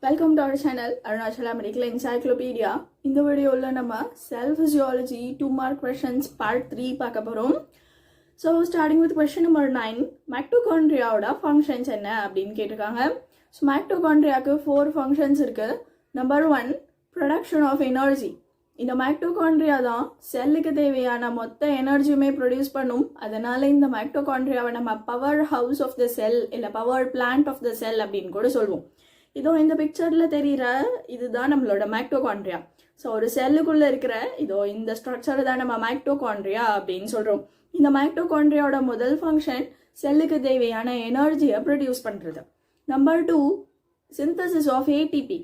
Welcome to our channel Arunachala Medical Encyclopedia. இந்த வீடியோல நம்ம cell physiology 2 mark questions part 3 பார்க்க போறோம். So starting with question number 9, mitochondria ஓட functions என்ன அப்படினு கேட்டிருக்காங்க. So mitochondriaக்கு 4 functions இருக்கு. Number 1, production of energy. இந்த mitochondria தான் செல்லுக்கு தேவையான மொத்த எனர்ஜியுமே ப்ரொடியூஸ் பண்ணும். அதனால இந்த mitochondriaவை நம்ம power house of the cell இல்ல power plant of the cell அப்படினு கூட சொல்வோம். இதோ இந்த பிக்சர்ல தெரியுற இதுதான் நம்மளோட மைட்டோகாண்ட்ரியா. ஸோ ஒரு செல்லுக்குள்ள இருக்கிற இதோ இந்த ஸ்ட்ரக்சர் தான் நம்ம மைட்டோகாண்ட்ரியா அப்படின்னு சொல்றோம். இந்த மைட்டோகாண்ட்ரியாவோட முதல் ஃபங்க்ஷன் செல்லுக்கு தேவையான எனர்ஜியை ப்ரொடியூஸ் பண்றது. Number 2, synthesis of ATP.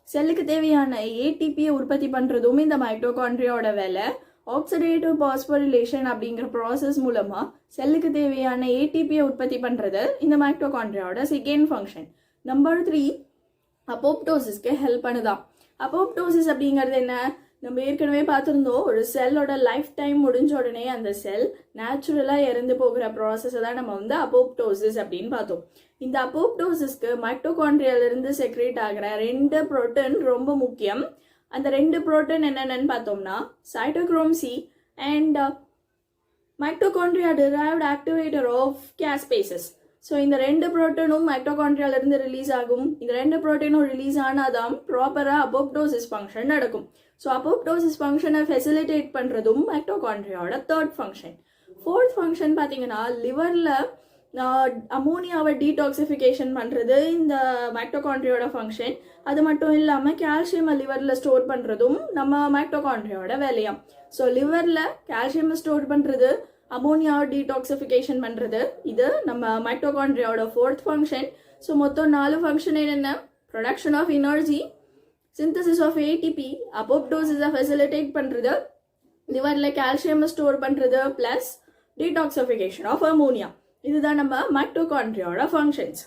செல்லுக்கு தேவையான ஏடிபியை உற்பத்தி பண்றதும் இந்த மைட்டோகாண்ட்ரியாவோட வேலை. ஆக்சிடேட்டிவ் பாஸ்போரிலேஷன் அப்படிங்கிற ப்ராசஸ் மூலமா செல்லுக்கு தேவையான ஏடிபியை உற்பத்தி பண்றது இந்த மைட்டோகாண்ட்ரியாவோட செகண்ட் ஃபங்க்ஷன். நம்பர் 3, அப்போப்டோசிஸ்க்கு ஹெல்ப் பண்ணுதான். அப்போப்டோசிஸ் அப்படிங்கிறது என்ன? நம்ம ஏற்கனவே பார்த்துருந்தோம், ஒரு செல்லோட லைஃப் டைம் முடிஞ்ச உடனே அந்த செல் நேச்சுரலாக இறந்து போகிற ப்ராசஸை தான் நம்ம அப்போப்டோசிஸ் அப்படின்னு பார்த்தோம். இந்த அப்போப்டோசிஸ்க்கு மைட்டோகாண்ட்ரியாலிருந்து செக்ரேட் ஆகிற 2 புரோட்டீன் ரொம்ப முக்கியம். அந்த 2 புரோட்டீன் என்னென்னு பார்த்தோம்னா cytochrome C and mitochondria derived activator of caspases. So இந்த 2 புரோட்டீனும் மைட்டோகாண்ட்ரியாலிருந்து ரிலீஸ் ஆகும். இந்த 2 புரோட்டீனும் ரிலீஸ் ஆனாதான் ப்ராப்பராக அப்போப்டோசிஸ் ஃபங்க்ஷன் நடக்கும். ஸோ அப்போப்டோசிஸ் ஃபங்க்ஷனை ஃபெசிலிட்டேட் பண்ணுறதும் மைட்டோகாண்ட்ரியாவோட 3rd ஃபங்க்ஷன். 4th ஃபங்க்ஷன் பார்த்தீங்கன்னா லிவரில் அமோனியாவை டீடாக்சிஃபிகேஷன் பண்ணுறது இந்த மைட்டோகாண்ட்ரியோட ஃபங்க்ஷன். அது மட்டும் இல்லாமல் கால்சியம் லிவரில் ஸ்டோர் பண்ணுறதும் நம்ம மைட்டோகாண்ட்ரியோட வேலையாம். ஸோ லிவரில் கால்சியம் ஸ்டோர் பண்ணுறது, அமோனியாவை டீடாக்சிஃபிகேஷன் பண்ணுறது, இது நம்ம மைட்டோகாண்ட்ரியாவோட 4th ஃபங்க்ஷன். ஸோ மொத்தம் 4 ஃபங்க்ஷன் என்னென்ன? Production of energy, synthesis of ATP, அப்போப்டோசிஸை ஃபெசிலிட்டேட் பண்ணுறது, லிவரில் கால்சியம் ஸ்டோர் பண்ணுறது, ப்ளஸ் டீடாக்சிஃபிகேஷன் ஆஃப் அமோனியா. இதுதான் நம்ம மைட்டோகாண்ட்ரியாவோட functions.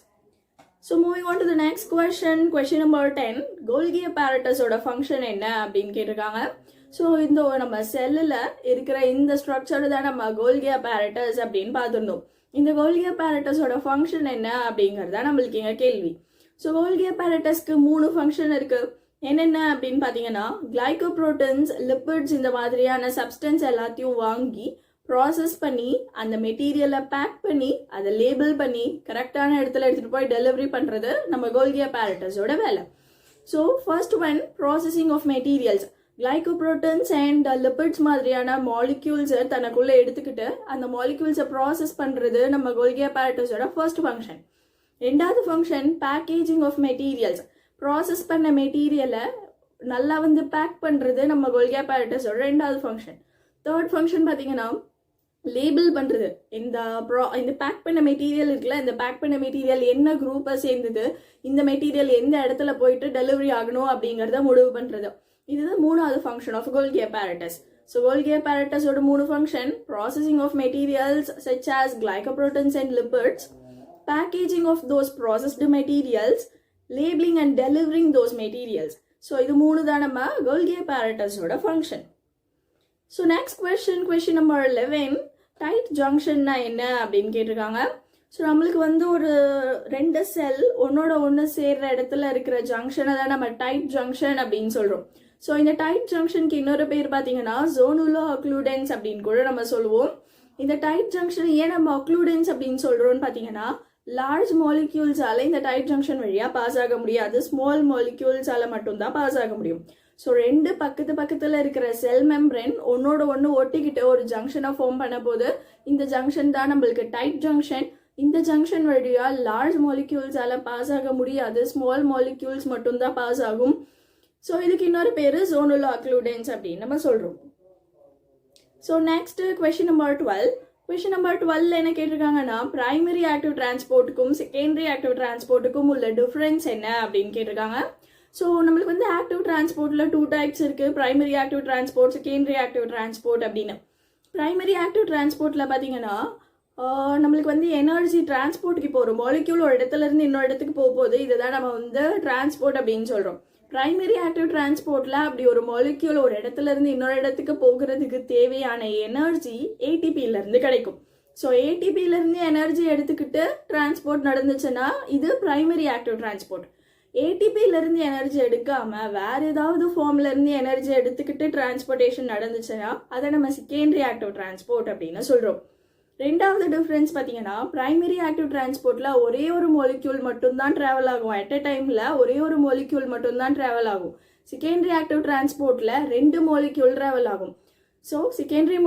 So moving on to the next question number 10, Golgi apparatusஓட ஃபங்க்ஷன் என்ன அப்படின்னு கேட்டிருக்காங்க. ஸோ இந்த நம்ம செல்லில் இருக்கிற இந்த ஸ்ட்ரக்சர் தான் நம்ம கோல்கி apparatus அப்படின்னு பார்த்துருந்தோம். இந்த கோல்கி apparatusஓட ஃபங்க்ஷன் என்ன அப்படிங்கிறதா நம்மளுக்கு எங்க கேள்வி. ஸோ கோல்கி apparatusக்கு 3 ஃபங்க்ஷன் இருக்கு. என்னென்ன அப்படின்னு பார்த்தீங்கன்னா கிளைகோப்ரோட்டீன்ஸ், லிப்பிட்ஸ் இந்த மாதிரியான சப்ஸ்டன்ஸ் எல்லாத்தையும் வாங்கி ப்ராசஸ் பண்ணி அந்த மெட்டீரியலை பேக் பண்ணி அதை லேபிள் பண்ணி கரெக்டான இடத்துல எடுத்துகிட்டு போய் டெலிவரி பண்ணுறது நம்ம கோல்கி apparatusஓட வேலை. So first one, processing of materials. Glycoproteins and lipids மாதிரியான மாலிக்யூல்ஸை தனக்குள்ளே எடுத்துக்கிட்டு அந்த மாலிக்யூல்ஸை ப்ராசஸ் பண்ணுறது நம்ம கோல்கி apparatusஓட ஃபர்ஸ்ட் ஃபங்க்ஷன். 2வது function, packaging of materials. Process பண்ண மெட்டீரியலை நல்லா பேக் பண்ணுறது நம்ம கோல்கி apparatusஓட 2வது ஃபங்க்ஷன். 3rd ஃபங்க்ஷன் பார்த்தீங்கன்னா லேபிள் பண்ணுறது. இந்த பேக் பண்ண மெட்டீரியல் இருக்குல்ல, இந்த பேக் பண்ண மெட்டீரியல் என்ன குரூப்பை சேர்ந்தது, இந்த மெட்டீரியல் எந்த இடத்துல போயிட்டு டெலிவரி ஆகணும் அப்படிங்கிறத முடிவு பண்ணுறது. இதுதான் 3வது function of Golgi apparatus. So Golgi apparatusஓட 3 function: processing of materials such as glycoproteins and lipids, packaging of those processed materials, labeling and delivering those materials. So இது 3 தான் நம்ம கோல்கி apparatusஓட function. So next question number 11, tight ஜங்ஷன்னா என்ன அப்படின்னு கேட்டிருக்காங்க. So நம்மளுக்கு ஒரு 2 செல் ஒன்னோட ஒன்று சேர்ற இடத்துல இருக்கிற ஜங்ஷனை தான் நம்ம டைட் ஜங்ஷன் அப்படின்னு சொல்கிறோம். ஸோ இந்த டைட் ஜங்ஷனுக்கு இன்னொரு பேர் பார்த்தீங்கன்னா ஜோனுலோ அக்ளூடென்ஸ் அப்படின்னு கூட நம்ம சொல்லுவோம். இந்த டைட் ஜங்ஷன் ஏன் நம்ம அக்ளூடென்ஸ் அப்படின்னு சொல்கிறோம்னு பார்த்தீங்கன்னா லார்ஜ் மாலிக்யூல்ஸால இந்த டைட் ஜங்ஷன் வழியாக பாஸ் ஆக முடியாது, ஸ்மால் மாலிக்யூல்ஸால மட்டும்தான் பாஸ் ஆக முடியும். ஸோ 2 பக்கத்தில் இருக்கிற செல் மெம்பரேன் ஒன்னோட ஒன்று ஒட்டிக்கிட்டு ஒரு ஜங்ஷனை ஃபார்ம் பண்ண போது இந்த ஜங்ஷன் தான் நம்மளுக்கு டைட் ஜங்ஷன். இந்த ஜங்ஷன் வழியாக லார்ஜ் மாலிக்யூல்ஸால பாஸ் ஆக முடியாது, ஸ்மால் மாலிக்யூல்ஸ் மட்டும்தான் பாஸ் ஆகும். ஸோ இதுக்கு இன்னொரு பேர் ஜோனுலோ அக்ளூடென்ஸ் அப்படின்னு நம்ம சொல்கிறோம். ஸோ நெக்ஸ்ட் கொஸ்டின் நம்பர் 12 என்ன கேட்டிருக்காங்கன்னா பிரைமரி ஆக்டிவ் டிரான்ஸ்போர்ட்டுக்கும் செகண்டரி ஆக்டிவ் டிரான்ஸ்போர்ட்டுக்கும் உள்ள டிஃப்ரென்ஸ் என்ன அப்படின்னு கேட்டிருக்காங்க. ஸோ நம்மளுக்கு ஆக்டிவ் டிரான்ஸ்போர்ட்டில் 2 டைப்ஸ் இருக்குது: primary active transport, secondary active transport அப்படின்னு. பிரைமரி ஆக்டிவ் டிரான்ஸ்போர்ட்டில் பார்த்தீங்கன்னா நம்மளுக்கு எனர்ஜி டிரான்ஸ்போர்ட்டுக்கு இப்போ ஒரு மாலிக்யூல் ஒரு இடத்துல இருந்து இன்னொரு இடத்துக்கு போகும்போது இதுதான் நம்ம டிரான்ஸ்போர்ட் அப்படின்னு சொல்கிறோம். பிரைமரி ஆக்டிவ் டிரான்ஸ்போர்ட்டில் அப்படி ஒரு மாலிக்யூல் ஒரு இடத்துல இருந்து இன்னொரு இடத்துக்கு போகிறதுக்கு தேவையான எனர்ஜி ஏடிபியிலேருந்து கிடைக்கும். ஸோ ஏடிபியிலேருந்து எனர்ஜி எடுத்துக்கிட்டு டிரான்ஸ்போர்ட் நடந்துச்சுன்னா இது பிரைமரி ஆக்டிவ் டிரான்ஸ்போர்ட். ஏடிபியிலேருந்து எனர்ஜி எடுக்காமல் வேறு ஏதாவது ஃபார்ம்லேருந்து எனர்ஜி எடுத்துக்கிட்டு டிரான்ஸ்போர்ட்டேஷன் நடந்துச்சுன்னா அதை நம்ம செகண்டரி ஆக்டிவ் டிரான்ஸ்போர்ட் அப்படின்னு சொல்கிறோம். ரெண்டாவது டிஃப்ரென்ஸ் பார்த்தீங்கன்னா பிரைமரி ஆக்டிவ் டிரான்ஸ்போர்ட்டில் ஒரே ஒரு மாலிக்யூல் மட்டும்தான் ட்ராவல் ஆகும். அட் அ டைமில் ஒரே ஒரு மாலிக்யூல் மட்டும்தான் ட்ராவல் ஆகும். செகண்டரி ஆக்டிவ் டிரான்ஸ்போர்ட்டில் 2 மாலிக்யூல் ட்ராவல் ஆகும். ஸோ செகண்டரி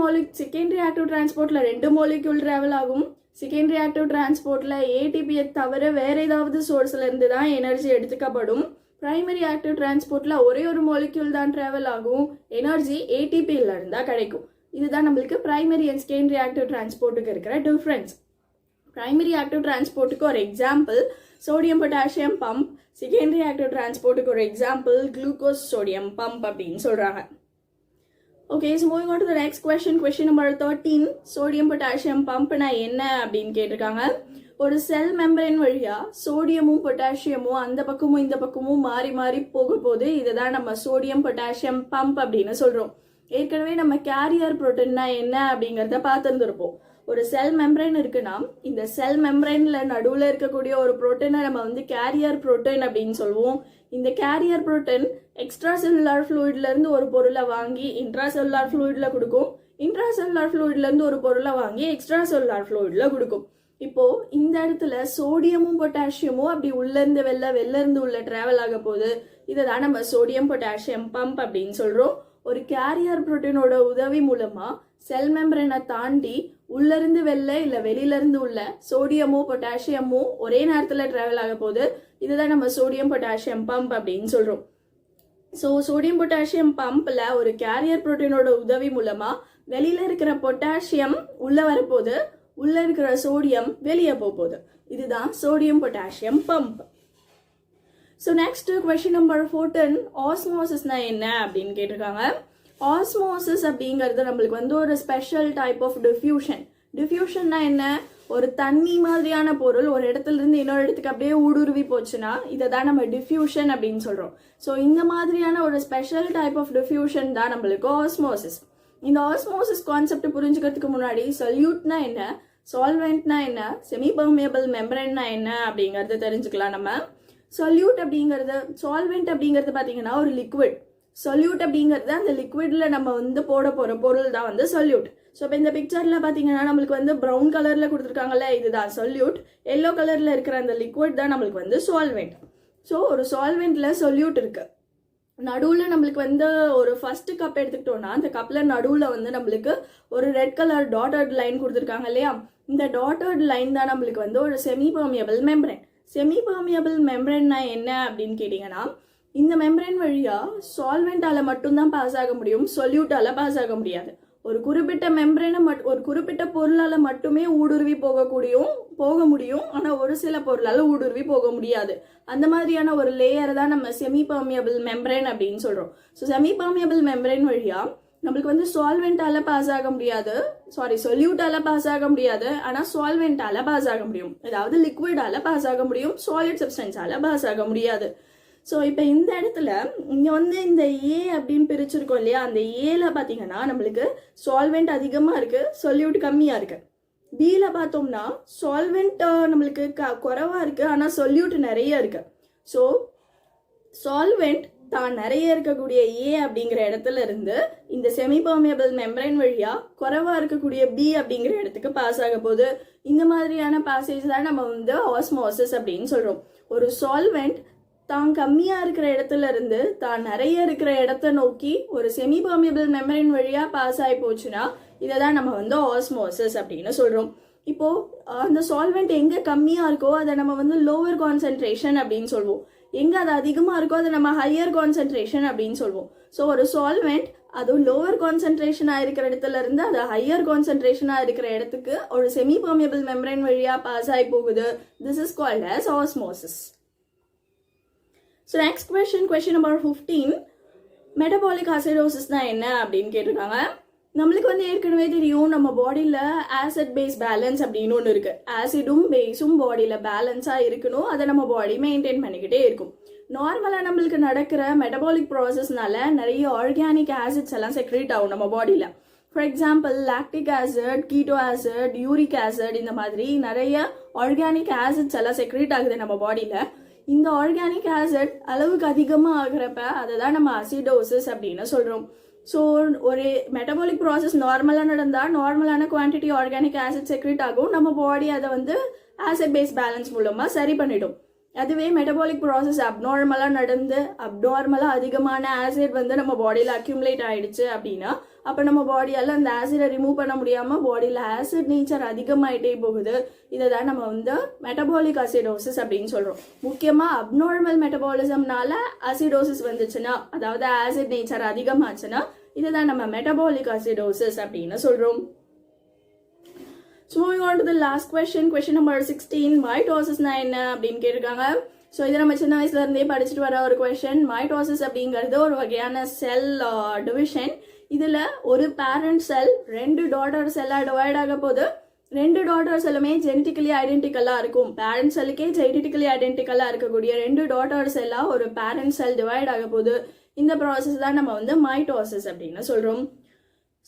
ஆக்டிவ் டிரான்ஸ்போர்ட்டில் 2 மாலிக்யூல் ட்ராவல் ஆகும். செகண்டரி ஆக்டிவ் டிரான்ஸ்போர்ட்டில் ஏடிபியை தவிர வேறு ஏதாவது சோர்ஸில் இருந்து தான் எனர்ஜி எடுத்துக்கப்படும். பிரைமரி ஆக்டிவ் டிரான்ஸ்போர்ட்டில் ஒரே ஒரு மாலிக்யூல் தான் ட்ராவல் ஆகும். எனர்ஜி ஏடிபியில் இருந்தால் கிடைக்கும். இதுதான் நம்மளுக்கு பிரைமரி அண்ட் செகண்டரி ஆக்டிவ் டிரான்ஸ்போர்ட்டுக்கு இருக்கிற டிஃப்ரென்ஸ். பிரைமரி ஆக்டிவ் டிரான்ஸ்போர்ட்டுக்கு ஒரு example sodium potassium pump, secondary active டிரான்ஸ்போர்ட்டுக்கு ஒரு எக்ஸாம்பிள் குளுக்கோஸ் சோடியம் பம்ப் அப்படின்னு சொல்கிறாங்க. Okay, so moving on to the next question. Question number 13, sodium potassium பம்ப்னா என்ன அப்படின்னு கேட்டிருக்காங்க. ஒரு செல் மெம்பரேன் வழியா சோடியமும் பொட்டாசியமும் அந்த பக்கமும் இந்த பக்கமும் மாறி மாறி போக போது இதுதான் நம்ம சோடியம் பொட்டாசியம் பம்ப் அப்படின்னு சொல்கிறோம். ஏற்கனவே நம்ம கேரியர் புரோட்டீன்னா என்ன அப்படிங்கிறத பார்த்துருந்துருப்போம். ஒரு செல் மெம்பரைன் இருக்குன்னா இந்த செல் மெம்பரைன்ல நடுவில் இருக்கக்கூடிய ஒரு புரோட்டீனை நம்ம வந்து கேரியர் புரோட்டீன் அப்படின்னு சொல்லுவோம். இந்த கேரியர் புரோட்டீன் எக்ஸ்ட்ரா செல்லுலார் ஃப்ளூயிட்லேருந்து ஒரு பொருளை வாங்கி இன்ட்ரா செல்லுலார் ஃப்ளூயிடில் கொடுக்கும். இன்ட்ரா செல்லுலார் ஃப்ளூயிட்லேருந்து ஒரு பொருளை வாங்கி எக்ஸ்ட்ரா செல்லுலார் ஃப்ளூயிடில் கொடுக்கும். இப்போ இந்த இடத்துல சோடியமும் பொட்டாசியமும் அப்படி உள்ளேருந்து வெளிலேருந்து உள்ள டிராவல் ஆக போகுது. இதை தான் நம்ம சோடியம் பொட்டாசியம் பம்ப் அப்படின்னு சொல்கிறோம். ஒரு கேரியர் புரோட்டீனோட உதவி மூலமா செல் மெம்பரனை தாண்டி உள்ளிருந்து வெளியிலிருந்து உள்ள சோடியமோ பொட்டாசியமோ ஒரே நேரத்தில் டிராவல் ஆக போகுது. இதுதான் நம்ம சோடியம் பொட்டாசியம் பம்ப் அப்படின்னு சொல்றோம். ஸோ சோடியம் பொட்டாசியம் பம்ப்ல ஒரு கேரியர் புரோட்டீனோட உதவி மூலமா வெளியில இருக்கிற பொட்டாசியம் உள்ள வரப்போகுது, உள்ள இருக்கிற சோடியம் வெளியே போகுது. இதுதான் sodium potassium pump. So next question number 14, ஆஸ்மோசிஸ்னா என்ன அப்படின்னு கேட்டிருக்காங்க. ஆஸ்மோசிஸ் அப்படிங்கிறது நம்மளுக்கு வந்து ஒரு ஸ்பெஷல் டைப் ஆஃப் டிஃப்யூஷன். டிஃப்யூஷன்னா என்ன? ஒரு தண்ணி மாதிரியான பொருள் ஒரு இடத்துல இருந்து இன்னொரு இடத்துக்கு அப்படியே ஊடுருவி போச்சுன்னா இதை தான் நம்ம டிஃப்யூஷன் அப்படின்னு சொல்கிறோம். ஸோ இந்த மாதிரியான ஒரு ஸ்பெஷல் டைப் ஆஃப் டிஃப்யூஷன் தான் நம்மளுக்கு ஆஸ்மோசிஸ். இந்த ஆஸ்மோசிஸ் கான்செப்ட் புரிஞ்சுக்கிறதுக்கு முன்னாடி சொல்யூட்னா என்ன, சால்வெண்ட்னா என்ன, செமி பெர்மியபிள் மெம்பரேன்னா என்ன அப்படிங்கறத தெரிஞ்சுக்கலாம் நம்ம. சொல்யூட் அப்படிங்கிறது, சால்வெண்ட் அப்படிங்கிறது பார்த்தீங்கன்னா ஒரு லிக்விட். சொல்யூட் அப்படிங்கிறது அந்த லிக்விட்ல நம்ம வந்து போட போகிற பொருள் தான் வந்து சொல்யூட். ஸோ இப்போ இந்த பிக்சரில் பார்த்தீங்கன்னா நம்மளுக்கு வந்து ப்ரௌன் கலரில் கொடுத்துருக்காங்கல்ல, இதுதான் சொல்யூட். எல்லோ கலரில் இருக்கிற அந்த லிக்விட் தான் நம்மளுக்கு வந்து சால்வெண்ட். ஸோ ஒரு சால்வெண்ட்ல சொல்யூட் இருக்கு. நடுவில் நம்மளுக்கு வந்து ஒரு ஃபர்ஸ்ட் கப் எடுத்துக்கிட்டோம்னா அந்த கப்பில் நடுவில் வந்து நம்மளுக்கு ஒரு ரெட் கலர் டாட்டட் லைன் கொடுத்துருக்காங்க இல்லையா, இந்த டாட்டட் லைன் தான் நம்மளுக்கு வந்து ஒரு semi permeable membrane. Semi permeable மெம்பரேன்னா என்ன அப்படின்னு கேட்டிங்கன்னா, இந்த மெம்பரேன் வழியா சால்வெண்டால மட்டும்தான் பாஸ் ஆக முடியும், சொல்யூட்டால பாஸ் ஆக முடியாது. ஒரு குறிப்பிட்ட மெம்பரேனை ஒரு குறிப்பிட்ட பொருளால மட்டுமே ஊடுருவி போக முடியும், ஆனால் ஒரு சில பொருளால ஊடுருவி போக முடியாது. அந்த மாதிரியான ஒரு லேயர் தான் நம்ம செமி பெர்மியபிள் மெம்பரேன் அப்படின்னு சொல்றோம். ஸோ செமி பெர்மியபிள் மெம்பரேன் வழியா நம்மளுக்கு வந்து சால்வெண்டால பாஸ் ஆக முடியாது, சொல்யூட்டால பாஸ் ஆக முடியாது, ஆனால் சால்வெண்டால பாஸ் ஆக முடியும். அதாவது லிக்விடால பாஸ் ஆக முடியும், சாலிட் சப்ஸ்டன்ஸால பாஸ் ஆக முடியாது. ஸோ இப்போ இந்த இடத்துல இங்கே வந்து இந்த ஏ அப்படின்னு பிரிச்சிருக்கோம் இல்லையா, அந்த ஏல பார்த்தீங்கன்னா நம்மளுக்கு சால்வெண்ட் அதிகமாக இருக்குது, சொல்யூட் கம்மியாக இருக்குது. பியில் பார்த்தோம்னா சால்வெண்ட் நம்மளுக்கு குறைவாக இருக்குது, ஆனால் சொல்யூட் நிறைய இருக்குது. ஸோ சால்வெண்ட் தான் நிறைய இருக்கக்கூடிய ஏ அப்படிங்கிற இடத்துல இருந்து இந்த செமி பெர்மியபிள் மெம்பரேன் வழியாக குறைவாக இருக்கக்கூடிய பி அப்படிங்கிற இடத்துக்கு பாஸ் ஆக போகுது. இந்த மாதிரியான பாசேஜ் தான் நம்ம வந்து ஆஸ்மோசிஸ் அப்படின்னு சொல்கிறோம். ஒரு சால்வெண்ட் தான் கம்மியா இருக்கிற இடத்துல இருந்து தான் நிறைய இருக்கிற இடத்த நோக்கி ஒரு செமி பெர்மியபிள் மெம்பரேன் வழியா பாஸ் ஆகி போச்சுன்னா இதை தான் நம்ம வந்து ஆஸ்மோசிஸ் அப்படின்னு சொல்றோம். இப்போ அந்த சால்வெண்ட் எங்க கம்மியா இருக்கோ அதை நம்ம வந்து லோவர் கான்சென்ட்ரேஷன் அப்படின்னு சொல்லுவோம், எங்க அது அதிகமா இருக்கோ அதை நம்ம ஹையர் கான்சென்ட்ரேஷன் அப்படின்னு சொல்லுவோம். ஸோ ஒரு சால்வெண்ட் அதுவும் லோவர் கான்சென்ட்ரேஷனா இருக்கிற இடத்துல இருந்து அது ஹையர் கான்சென்ட்ரேஷனா இருக்கிற இடத்துக்கு ஒரு செமி பெர்மியபிள் மெம்பரேன் வழியா பாஸ் ஆகி போகுது. This is called as osmosis. So next question number 15, metabolic அசிடோசிஸ்னா என்ன அப்படின்னு கேட்டிருக்காங்க. நம்மளுக்கு வந்து ஏற்கனவே தெரியும் நம்ம பாடியில் ஆசிட் பேஸ் பேலன்ஸ் அப்படின்னு ஒன்று இருக்குது. ஆசிடும் பேஸும் பாடியில் பேலன்ஸாக இருக்கணும், அதை நம்ம பாடி மெயின்டைன் பண்ணிக்கிட்டே இருக்கும். நார்மலாக நம்மளுக்கு நடக்கிற மெட்டபாலிக் ப்ராசஸ்னால நிறைய ஆர்கானிக் ஆசிட்ஸ் எல்லாம் செக்ரேட் ஆகும் நம்ம பாடியில். For example lactic acid, keto acid, uric acid, இந்த மாதிரி நிறைய ஆர்கானிக் ஆசிட்ஸ் எல்லாம் செக்ரேட் ஆகுது நம்ம பாடியில். இந்த ஆர்கானிக் ஆசிட் அளவுக்கு அதிகமாக ஆகிறப்ப அதை தான் நம்ம அசிடோசிஸ் அப்படின்னு சொல்கிறோம். ஸோ ஒரு மெட்டபாலிக் ப்ராசஸ் நார்மலாக நடந்தால் நார்மலான குவான்டிட்டி ஆர்கானிக் ஆசிட் செக்ரேட் ஆகும், நம்ம பாடி அதை வந்து ஆசிட் பேஸ் பேலன்ஸ் மூலமாக சரி பண்ணிடும். அதுவே மெட்டபாலிக் ப்ராசஸ் அப்நார்மலாக நடந்து அப்நார்மலாக அதிகமான ஆசிட் வந்து நம்ம பாடியில் அக்யூமுலேட் ஆகிடுச்சு அப்படின்னா அப்போ நம்ம பாடியால் அந்த ஆசிடை ரிமூவ் பண்ண முடியாமல் பாடியில் ஆசிட் நேச்சர் அதிகமாகிட்டே போகுது. இதை தான் நம்ம வந்து மெட்டபாலிக் அசிடோசிஸ் அப்படின்னு சொல்கிறோம். முக்கியமாக அப்நார்மல் மெட்டபாலிசம்னால அசிடோசிஸ் வந்துச்சுன்னா, அதாவது ஆசிட் நேச்சர் அதிகமாச்சுன்னா இதை தான் நம்ம மெட்டபாலிக் அசிடோசிஸ் அப்படின்னு சொல்கிறோம். So moving on to the last question number 16, mitosis என்ன அப்படின்னு கேட்டிருக்காங்க. ஸோ இதை நம்ம சின்ன வயசுல இருந்தே படிச்சுட்டு வர ஒரு கொஸ்டின். மைட்டோசிஸ் அப்படிங்கிறது ஒரு வகையான செல் டிவிஷன். இதில் ஒரு பேரண்ட் செல் 2 டாட்டர் செல்லாக டிவைட் ஆக போது 2 டாட்டர் செல்லுமே ஜெனட்டிக்கலி ஐடென்டிக்கலாக இருக்கும். பேரண்ட் செல்லுக்கே ஜெனட்டிக்கலி ஐடென்டிக்கலாக இருக்கக்கூடிய 2 டாட்டர் செல்லாக ஒரு பேரண்ட் செல் டிவைட் ஆக போது இந்த ப்ராசஸ் தான் நம்ம வந்து மைட்டோசிஸ் அப்படின்னு சொல்கிறோம்.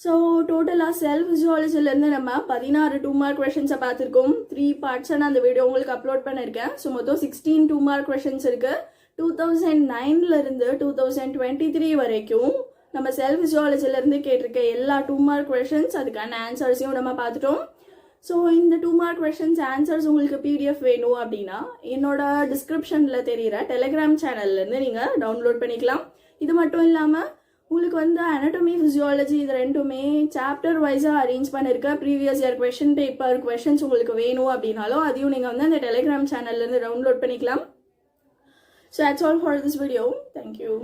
ஸோ டோட்டலாக செல் ஃபிசியாலஜிலேருந்து நம்ம 16 2 மார்க் கொஷின்ஸை பார்த்துருக்கோம். 3 பார்ட்ஸை நான் அந்த வீடியோ உங்களுக்கு அப்லோட் பண்ணியிருக்கேன். ஸோ மொத்தம் 16 2 மார்க் கொஷின்ஸ் இருக்குது. 2009லேருந்து 2023 வரைக்கும் நம்ம செல் ஃபிசியாலஜிலேருந்து கேட்டிருக்க எல்லா 2 மார்க் கொஷின்ஸ் அதுக்கான ஆன்சர்ஸையும் நம்ம பார்த்துட்டோம். ஸோ இந்த 2 மார்க் கொஷின்ஸ் ஆன்சர்ஸ் உங்களுக்கு PDF வேணும் அப்படின்னா என்னோட டிஸ்கிரிப்ஷனில் தெரிகிற டெலிகிராம் சேனல்லேருந்து நீங்கள் டவுன்லோட் பண்ணிக்கலாம். இது மட்டும் இல்லாமல் உங்களுக்கு வந்து அனாட்டமி ஃபிசியாலஜி இது ரெண்டுமே சாப்டர் வைஸாக அரேஞ்ச் பண்ணியிருக்க previous year question paper questions உங்களுக்கு வேணும் அப்படின்னாலும் அதையும் நீங்கள் வந்து அந்த டெலிகிராம் சேனல்லேருந்து டவுன்லோட் பண்ணிக்கலாம். So that's all for this video. Thank you.